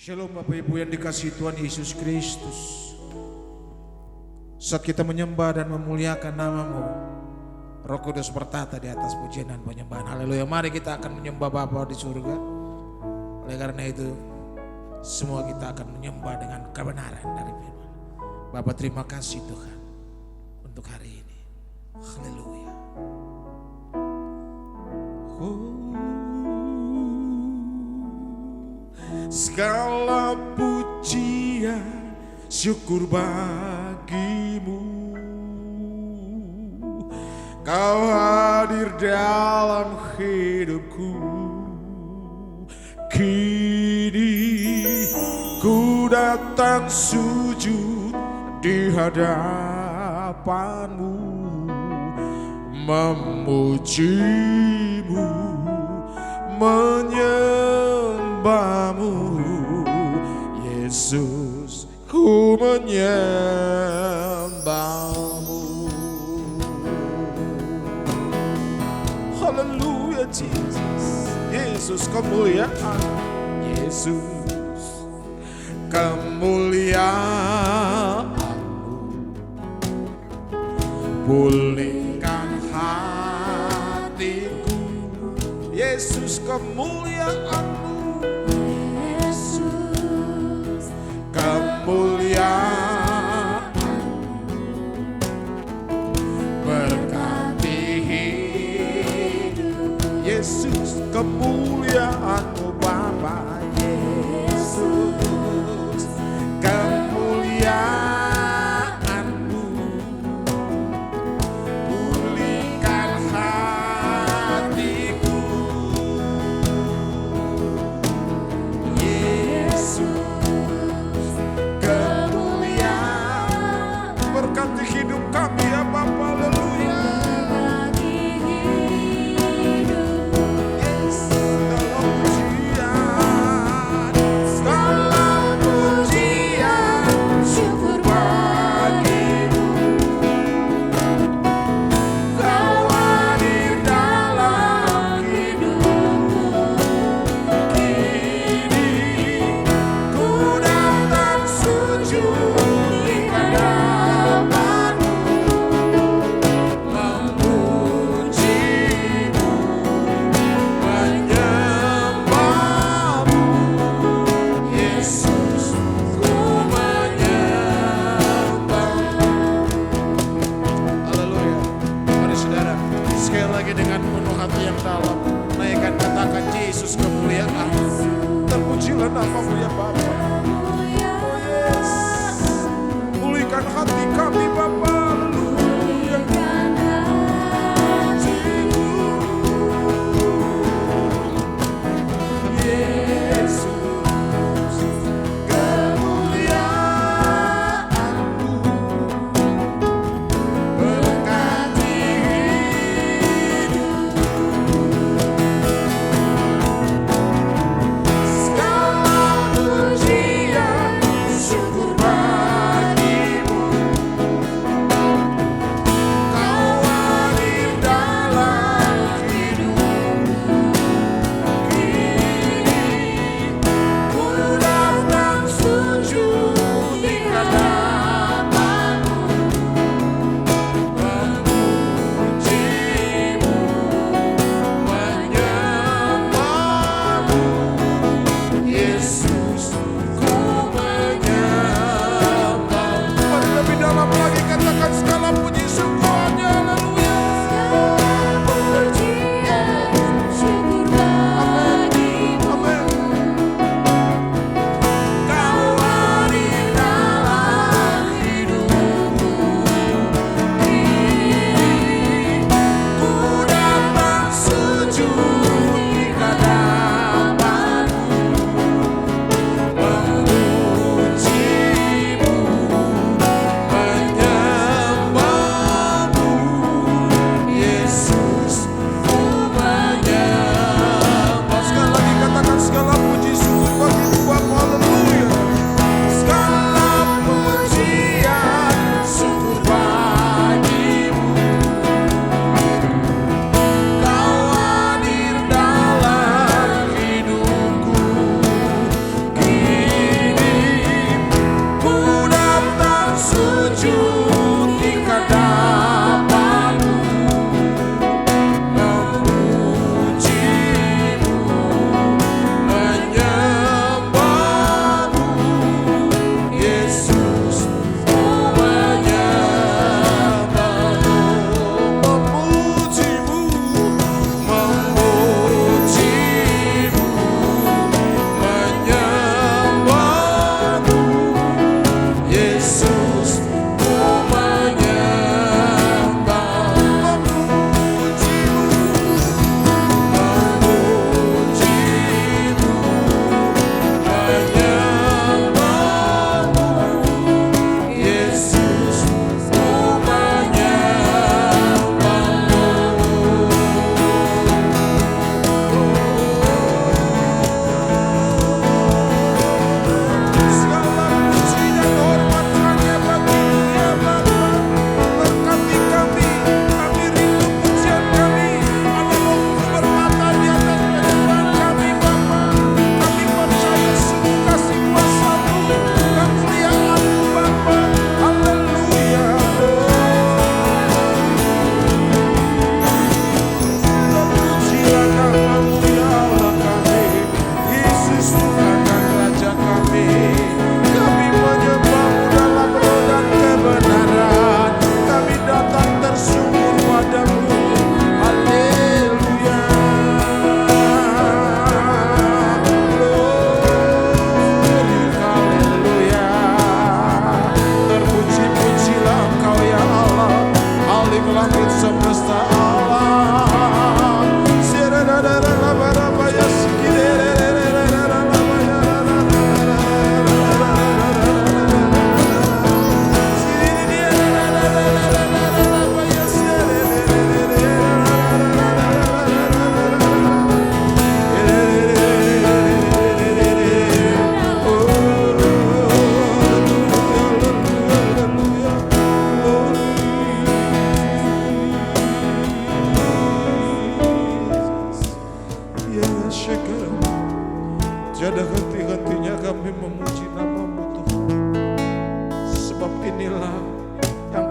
Shalom Bapak Ibu yang dikasihi Tuhan Yesus Kristus. Saat kita menyembah dan memuliakan nama-Mu, Roh Kudus bertata di atas pujian dan penyembahan. Haleluya. Mari kita akan menyembah Bapa di surga. Oleh karena itu, semua kita akan menyembah dengan kebenaran dari firman. Bapa, terima kasih Tuhan untuk hari ini. Haleluya. Segala pujian syukur bagimu, Kau hadir dalam hidupku. Kini ku datang sujud di hadapanmu, memujimu, menyembahmu. Yesus, ku menyembahmu. Haleluya Jesus. Yesus kemuliaan. Yesus kemuliaan-Mu pulihkan hatiku. Yesus kemuliaan-Mu. Yesus kemuliaan berkati hidup. Yesus kemuliaan-Mu Bapa. Yesus kemuliaan-Mu pulihkan hatiku. Yesus kemuliaan berkati hidup kami ya Bapa. Haleluya. Terpujilah nama-Mu ya Bapa. Oh yes. Pulihkan hati kami Bapa. Haleluya. Yesus kemuliaan-Mu berkati hidup.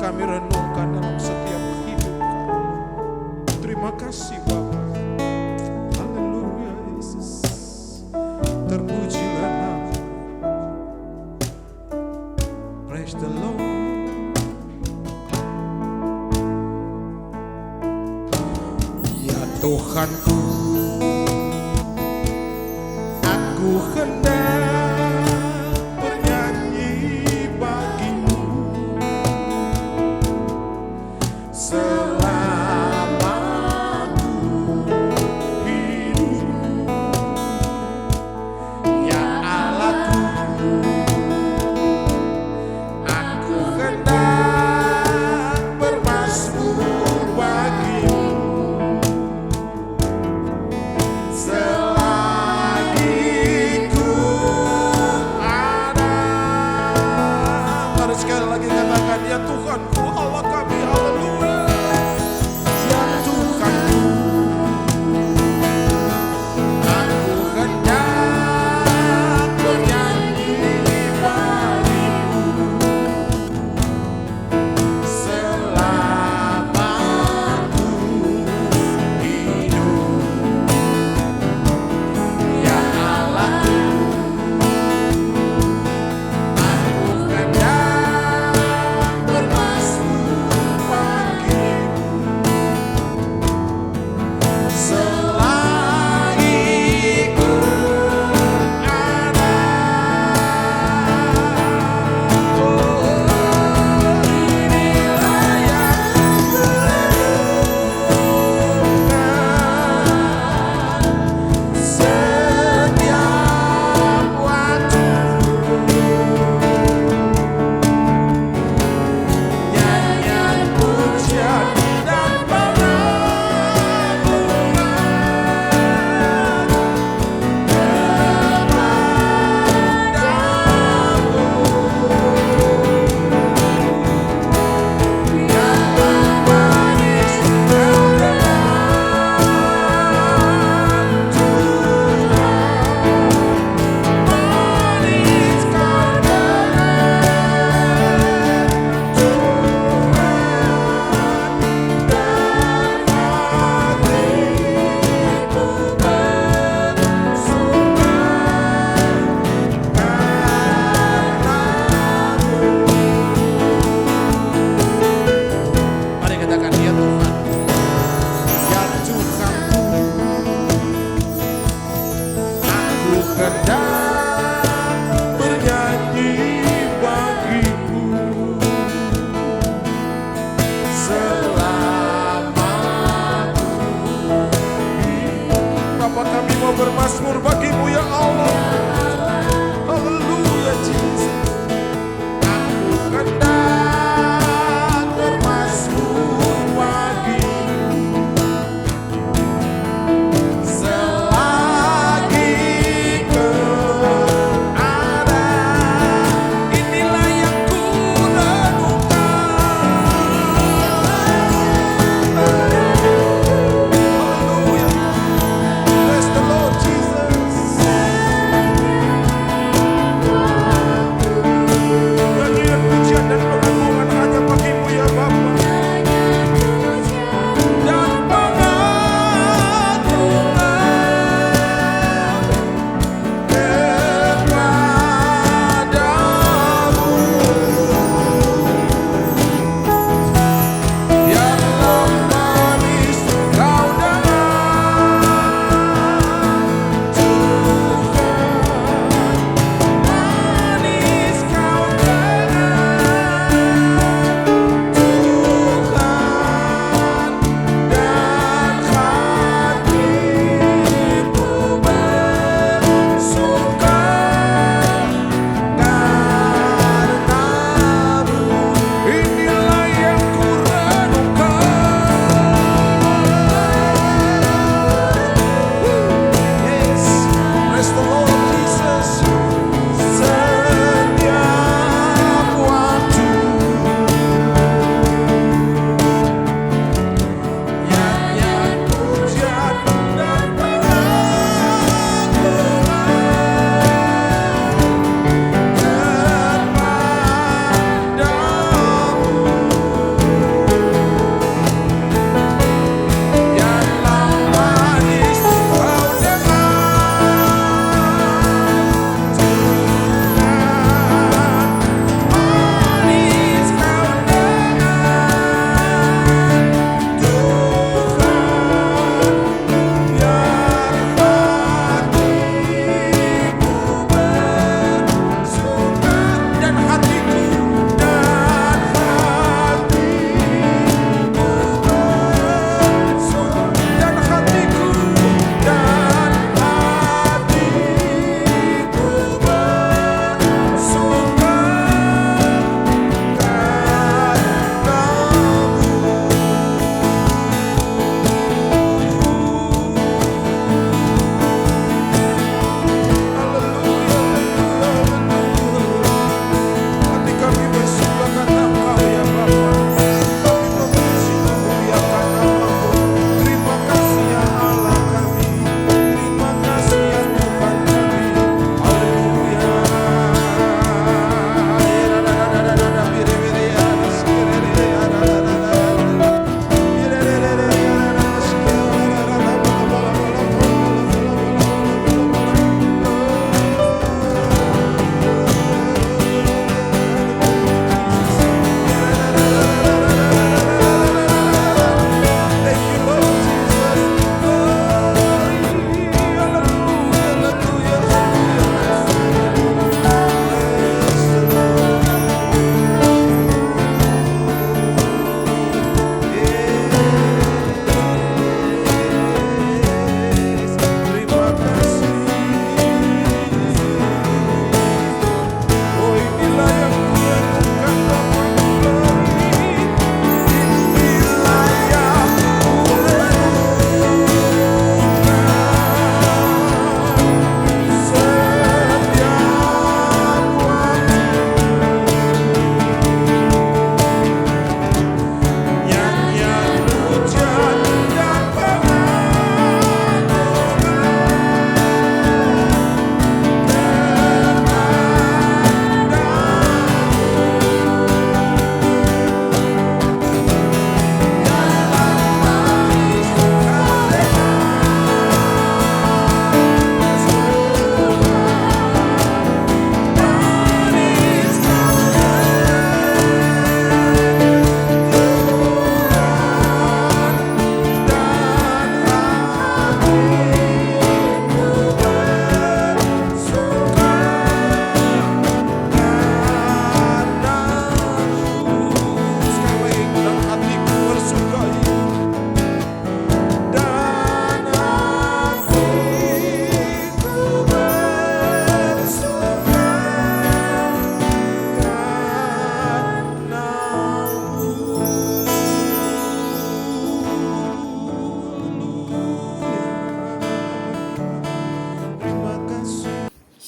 kami renungkan dalam setiap hidup kami. Terima kasih Bapa. Haleluya Yesus. Terpujilah nama. Praise the Lord. Ya Tuhanku, aku hendak bernyanyi bagimu selama aku hidup. Ya Allahku, aku hendak bermazmur bagimu selagi ku ada. Mari sekali lagi katakan, ya Tuhanku, Allah kami, haleluya. Ya Tuhanku, aku hendak bernyanyi bagimu selama aku hidup. Ya Allahku, aku hendak bermazmur bagimu selagi ku ada. Inilah yang kurenungkan setiap waktu. Nyanyian pujian dan pengagungan kepadamu yang manis kebenaran bermazmur bagimu ya Allah. Haleluya Jesus. Aku hendak bermazmur bagimu selagi kau ada. Inilah yang kurenungkan. Haleluya. Bless the Lord Jesus.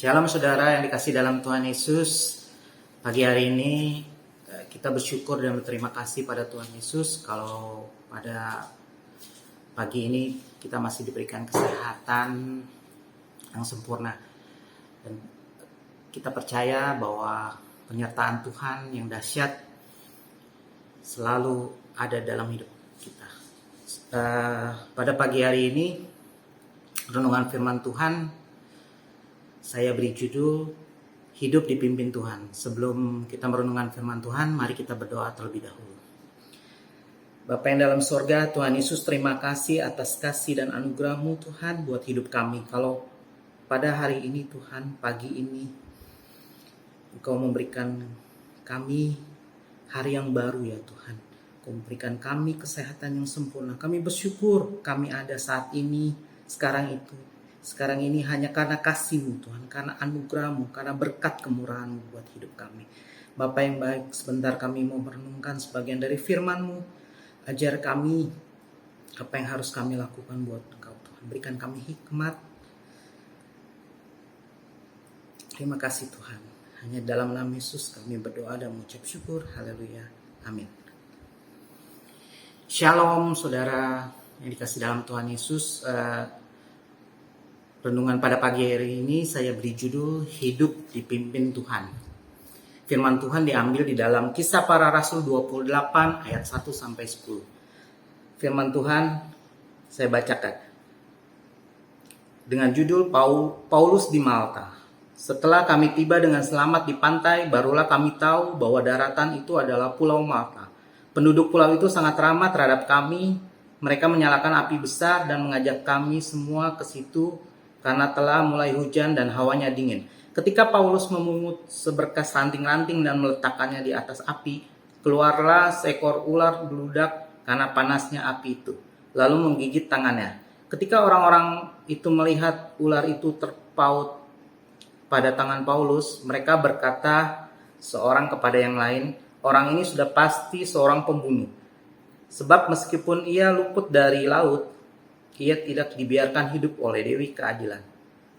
Shalom saudara yang dikasih dalam Tuhan Yesus. Pagi hari ini kita bersyukur dan berterima kasih pada Tuhan Yesus kalau pada pagi ini kita masih diberikan kesehatan yang sempurna. Dan kita percaya bahwa penyertaan Tuhan yang dahsyat selalu ada dalam hidup kita. Pada pagi hari ini renungan firman Tuhan saya beri judul Hidup Dipimpin Tuhan. Sebelum kita merenungkan firman Tuhan, mari kita berdoa terlebih dahulu. Bapa yang dalam sorga, Tuhan Yesus, terima kasih atas kasih dan anugerah-Mu Tuhan buat hidup kami. Kalau pada hari ini Tuhan, pagi ini Engkau memberikan kami hari yang baru ya Tuhan. Engkau memberikan kami kesehatan yang sempurna. Kami bersyukur kami ada saat ini, sekarang ini hanya karena kasih-Mu Tuhan, karena anugerah-Mu, karena berkat kemurahan-Mu buat hidup kami. Bapa yang baik, sebentar kami mau merenungkan sebagian dari firman-Mu. Ajar kami apa yang harus kami lakukan buat Engkau Tuhan. Berikan kami hikmat. Terima kasih Tuhan. Hanya dalam nama Yesus kami berdoa dan mengucap syukur. Haleluya. Amin. Shalom saudara yang dikasih dalam Tuhan Yesus. Renungan pada pagi hari ini saya beri judul Hidup Dipimpin Tuhan. Firman Tuhan diambil di dalam Kisah Para Rasul 28 ayat 1 sampai 10. Firman Tuhan saya bacakan. Dengan judul Paulus di Malta. Setelah kami tiba dengan selamat di pantai, barulah kami tahu bahwa daratan itu adalah Pulau Malta. Penduduk pulau itu sangat ramah terhadap kami. Mereka menyalakan api besar dan mengajak kami semua ke situ karena telah mulai hujan dan hawanya dingin. Ketika Paulus memungut seberkas ranting-ranting dan meletakkannya di atas api, keluarlah seekor ular beludak karena panasnya api itu, lalu menggigit tangannya. Ketika orang-orang itu melihat ular itu terpaut pada tangan Paulus, mereka berkata seorang kepada yang lain, "Orang ini sudah pasti seorang pembunuh. Sebab meskipun ia luput dari laut, ia tidak dibiarkan hidup oleh Dewi Keadilan."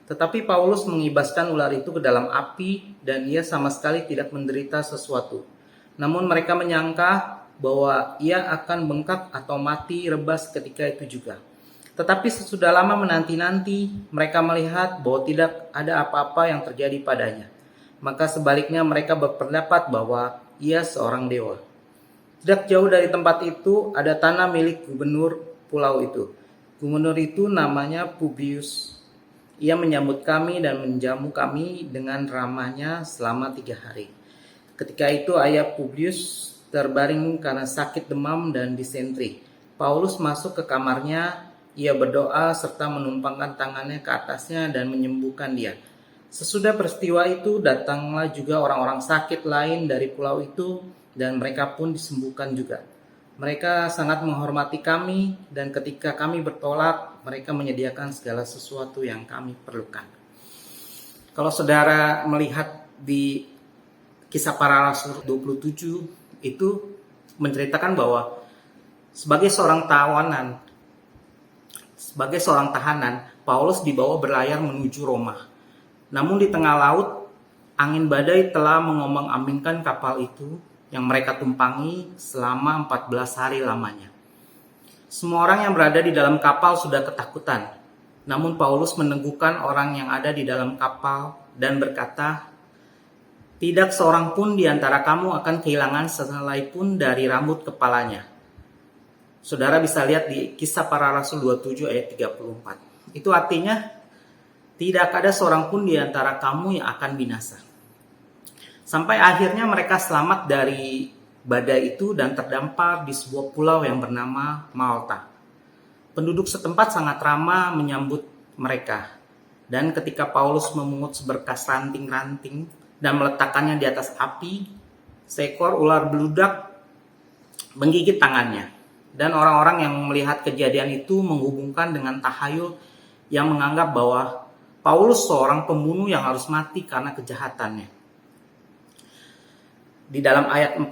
Tetapi Paulus mengibaskan ular itu ke dalam api dan ia sama sekali tidak menderita sesuatu. Namun mereka menyangka bahwa ia akan bengkak atau mati rebas ketika itu juga. Tetapi sesudah lama menanti-nanti, mereka melihat bahwa tidak ada apa-apa yang terjadi padanya. Maka sebaliknya mereka berpendapat bahwa ia seorang dewa. Tidak jauh dari tempat itu ada tanah milik gubernur pulau itu. Gubernur itu namanya Publius. Ia menyambut kami dan menjamu kami dengan ramahnya selama 3 hari. Ketika itu ayah Publius terbaring karena sakit demam dan disentri. Paulus masuk ke kamarnya, ia berdoa serta menumpangkan tangannya ke atasnya dan menyembuhkan dia. Sesudah peristiwa itu datanglah juga orang-orang sakit lain dari pulau itu dan mereka pun disembuhkan juga. Mereka sangat menghormati kami dan ketika kami bertolak, mereka menyediakan segala sesuatu yang kami perlukan. Kalau saudara melihat di Kisah Para Rasul 27 itu menceritakan bahwa sebagai seorang tahanan, Paulus dibawa berlayar menuju Roma. Namun di tengah laut, angin badai telah mengombang-ambingkan kapal itu yang mereka tumpangi selama 14 hari lamanya. Semua orang yang berada di dalam kapal sudah ketakutan. Namun Paulus meneguhkan orang yang ada di dalam kapal dan berkata, "Tidak seorang pun di antara kamu akan kehilangan sehelai pun dari rambut kepalanya." Saudara bisa lihat di Kisah Para Rasul 27 ayat 34. Itu artinya tidak ada seorang pun di antara kamu yang akan binasa. Sampai akhirnya mereka selamat dari badai itu dan terdampar di sebuah pulau yang bernama Malta. Penduduk setempat sangat ramah menyambut mereka. Dan ketika Paulus memungut seberkas ranting-ranting dan meletakkannya di atas api, seekor ular beludak menggigit tangannya. Dan orang-orang yang melihat kejadian itu menghubungkan dengan tahayul yang menganggap bahwa Paulus seorang pembunuh yang harus mati karena kejahatannya. Di dalam ayat 4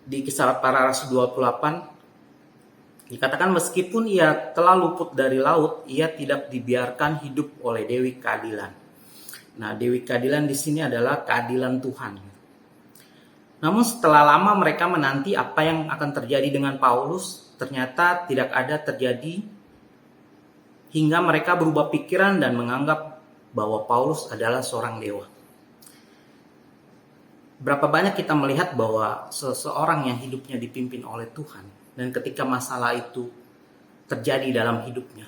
di Kisah Para Rasul 28 dikatakan meskipun ia telah luput dari laut, ia tidak dibiarkan hidup oleh Dewi Keadilan. Nah, dewi keadilan di sini adalah keadilan Tuhan. Namun setelah lama mereka menanti apa yang akan terjadi dengan Paulus, ternyata tidak ada terjadi hingga mereka berubah pikiran dan menganggap bahwa Paulus adalah seorang dewa. Berapa banyak kita melihat bahwa seseorang yang hidupnya dipimpin oleh Tuhan, dan ketika masalah itu terjadi dalam hidupnya,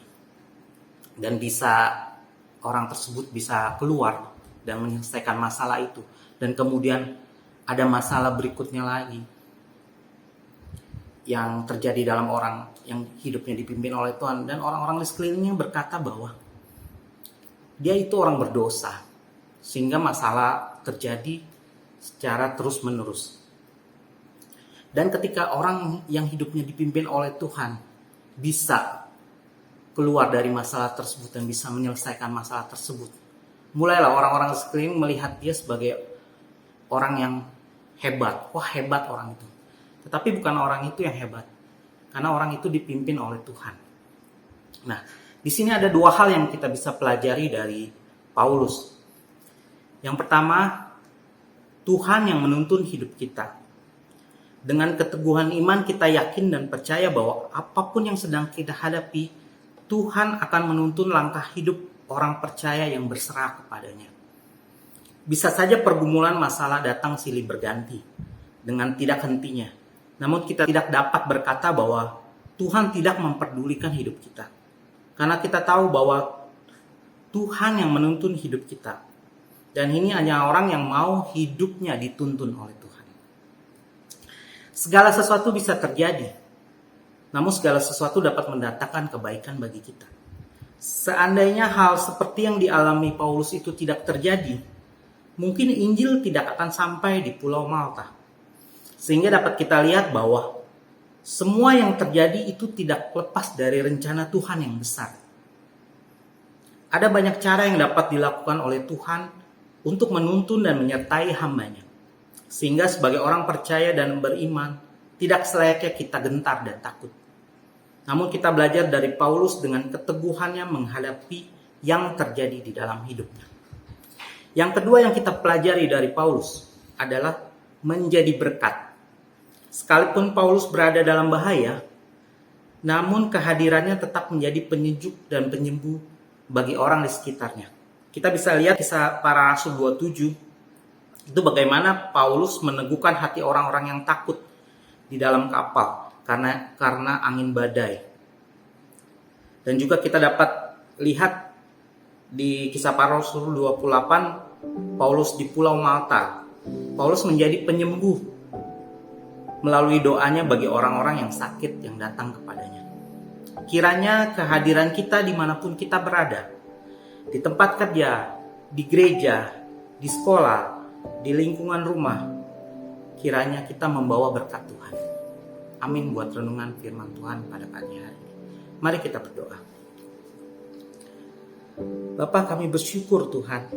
dan orang tersebut bisa keluar dan menyelesaikan masalah itu, dan kemudian ada masalah berikutnya lagi yang terjadi dalam orang yang hidupnya dipimpin oleh Tuhan, dan orang-orang di sekelilingnya berkata bahwa dia itu orang berdosa, sehingga masalah terjadi secara terus-menerus. Dan ketika orang yang hidupnya dipimpin oleh Tuhan bisa keluar dari masalah tersebut dan bisa menyelesaikan masalah tersebut, mulailah orang-orang sekeliling melihat dia sebagai orang yang hebat. Wah, hebat orang itu. Tetapi bukan orang itu yang hebat, karena orang itu dipimpin oleh Tuhan. Nah, di sini ada dua hal yang kita bisa pelajari dari Paulus. Yang pertama, Tuhan yang menuntun hidup kita. Dengan keteguhan iman kita yakin dan percaya bahwa apapun yang sedang kita hadapi, Tuhan akan menuntun langkah hidup orang percaya yang berserah kepadanya. Bisa saja pergumulan masalah datang silih berganti dengan tidak hentinya. Namun kita tidak dapat berkata bahwa Tuhan tidak memperdulikan hidup kita. Karena kita tahu bahwa Tuhan yang menuntun hidup kita. Dan ini hanya orang yang mau hidupnya dituntun oleh Tuhan. Segala sesuatu bisa terjadi, namun segala sesuatu dapat mendatangkan kebaikan bagi kita. Seandainya hal seperti yang dialami Paulus itu tidak terjadi, mungkin Injil tidak akan sampai di Pulau Malta. Sehingga dapat kita lihat bahwa semua yang terjadi itu tidak lepas dari rencana Tuhan yang besar. Ada banyak cara yang dapat dilakukan oleh Tuhan untuk menuntun dan menyertai hambanya. Sehingga sebagai orang percaya dan beriman, tidak selayaknya kita gentar dan takut. Namun kita belajar dari Paulus dengan keteguhannya menghadapi yang terjadi di dalam hidupnya. Yang kedua yang kita pelajari dari Paulus adalah menjadi berkat. Sekalipun Paulus berada dalam bahaya, namun kehadirannya tetap menjadi penyejuk dan penyembuh bagi orang di sekitarnya. Kita bisa lihat kisah para rasul 27, itu bagaimana Paulus meneguhkan hati orang-orang yang takut di dalam kapal karena angin badai. Dan juga kita dapat lihat di kisah para rasul 28, Paulus di Pulau Malta. Paulus menjadi penyembuh melalui doanya bagi orang-orang yang sakit yang datang kepadanya. Kiranya kehadiran kita dimanapun kita berada, di tempat kerja, di gereja, di sekolah, di lingkungan rumah, kiranya kita membawa berkat Tuhan. Amin buat renungan firman Tuhan pada pagi hari ini. Mari kita berdoa. Bapa, kami bersyukur Tuhan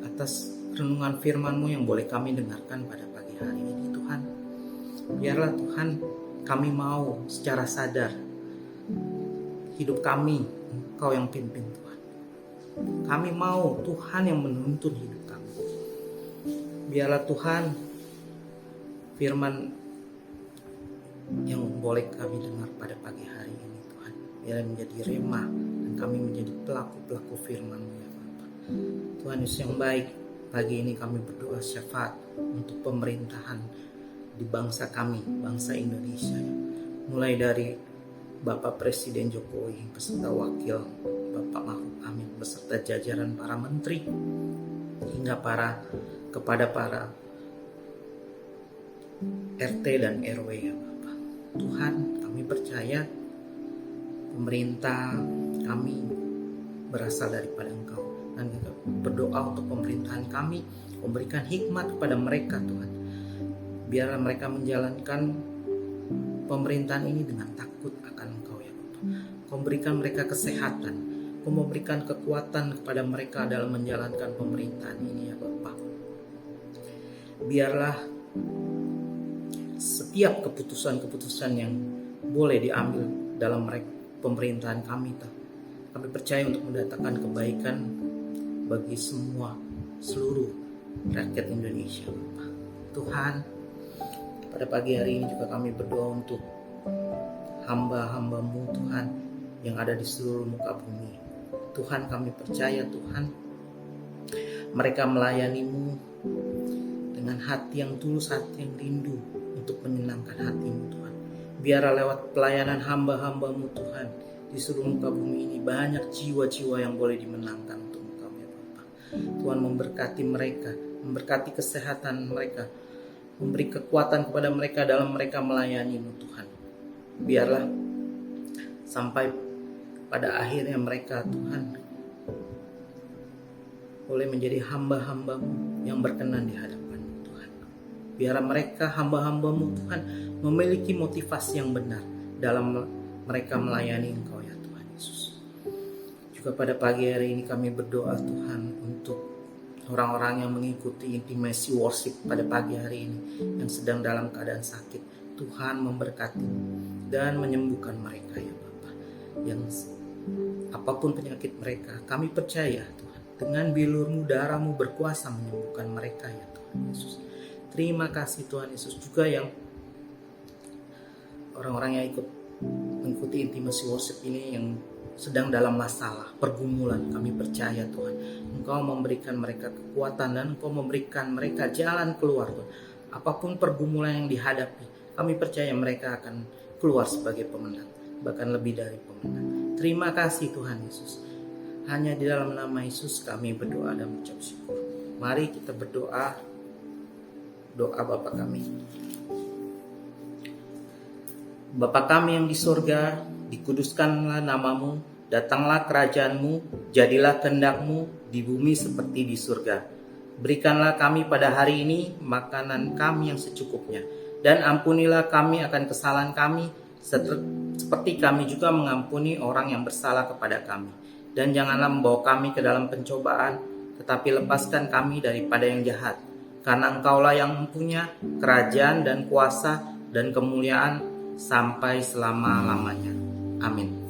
atas renungan firman-Mu yang boleh kami dengarkan pada pagi hari ini Tuhan. Biarlah Tuhan kami mau secara sadar hidup kami Engkau yang pimpin Tuhan. Kami mau Tuhan yang menuntun hidup kami. Biarlah Tuhan firman yang boleh kami dengar pada pagi hari ini Tuhan, biarlah menjadi rema dan kami menjadi pelaku-pelaku firman-Mu ya Bapa. Tuhan Yesus yang baik, pagi ini kami berdoa syafaat untuk pemerintahan di bangsa kami, bangsa Indonesia ya. Mulai dari Bapak Presiden Jokowi beserta Wakil Bapak Mahfud Amin beserta jajaran para menteri hingga kepada para RT dan RW ya Bapak. Tuhan, kami percaya pemerintah kami berasal daripada Engkau, dan kita berdoa untuk pemerintahan kami, memberikan hikmat kepada mereka Tuhan. Biarlah mereka menjalankan pemerintahan ini dengan takut akan Engkau ya Bapak. Kau berikan mereka kesehatan, Kau memberikan kekuatan kepada mereka dalam menjalankan pemerintahan ini ya Bapak. Biarlah setiap keputusan-keputusan yang boleh diambil dalam pemerintahan kami percaya untuk mendatangkan kebaikan bagi semua seluruh rakyat Indonesia Bapa. Tuhan, pada pagi hari ini juga kami berdoa untuk hamba-hamba-Mu Tuhan yang ada di seluruh muka bumi. Tuhan, kami percaya Tuhan, mereka melayani-Mu dengan hati yang tulus, hati yang rindu untuk menyenangkan hati-Mu Tuhan. Biarlah lewat pelayanan hamba-hamba-Mu Tuhan di seluruh muka bumi ini banyak jiwa-jiwa yang boleh dimenangkan untuk Engkau ya Bapa. Tuhan memberkati mereka, memberkati kesehatan mereka, memberi kekuatan kepada mereka dalam mereka melayani-Mu Tuhan. Biarlah sampai pada akhirnya mereka Tuhan boleh menjadi hamba-hamba-Mu yang berkenan di hadapan-Mu Tuhan. Biarlah mereka hamba-hamba-Mu Tuhan memiliki motivasi yang benar dalam mereka melayani Engkau ya Tuhan Yesus. Juga pada pagi hari ini kami berdoa Tuhan untuk orang-orang yang mengikuti intimasi worship pada pagi hari ini yang sedang dalam keadaan sakit. Tuhan memberkati dan menyembuhkan mereka ya Bapa. Yang apapun penyakit mereka, kami percaya Tuhan, dengan bilur-Mu, darah-Mu berkuasa menyembuhkan mereka ya Tuhan Yesus. Terima kasih Tuhan Yesus. Juga yang orang-orang yang ikut mengikuti intimasi worship ini yang sedang dalam masalah, pergumulan, kami percaya Tuhan, Engkau memberikan mereka kekuatan dan Engkau memberikan mereka jalan keluar Tuhan. Apapun pergumulan yang dihadapi, kami percaya mereka akan keluar sebagai pemenang, bahkan lebih dari pemenang. Terima kasih Tuhan Yesus. Hanya di dalam nama Yesus kami berdoa dan mengucap syukur. Mari kita berdoa. Doa Bapa kami. Bapa kami yang di surga, dikuduskanlah nama-Mu, datanglah kerajaan-Mu, jadilah kehendak-Mu di bumi seperti di surga. Berikanlah kami pada hari ini makanan kami yang secukupnya, dan ampunilah kami akan kesalahan kami, seperti kami juga mengampuni orang yang bersalah kepada kami. Dan janganlah membawa kami ke dalam pencobaan, tetapi lepaskan kami daripada yang jahat. Karena Engkaulah yang mempunyai kerajaan dan kuasa dan kemuliaan sampai selama-lamanya. Amin.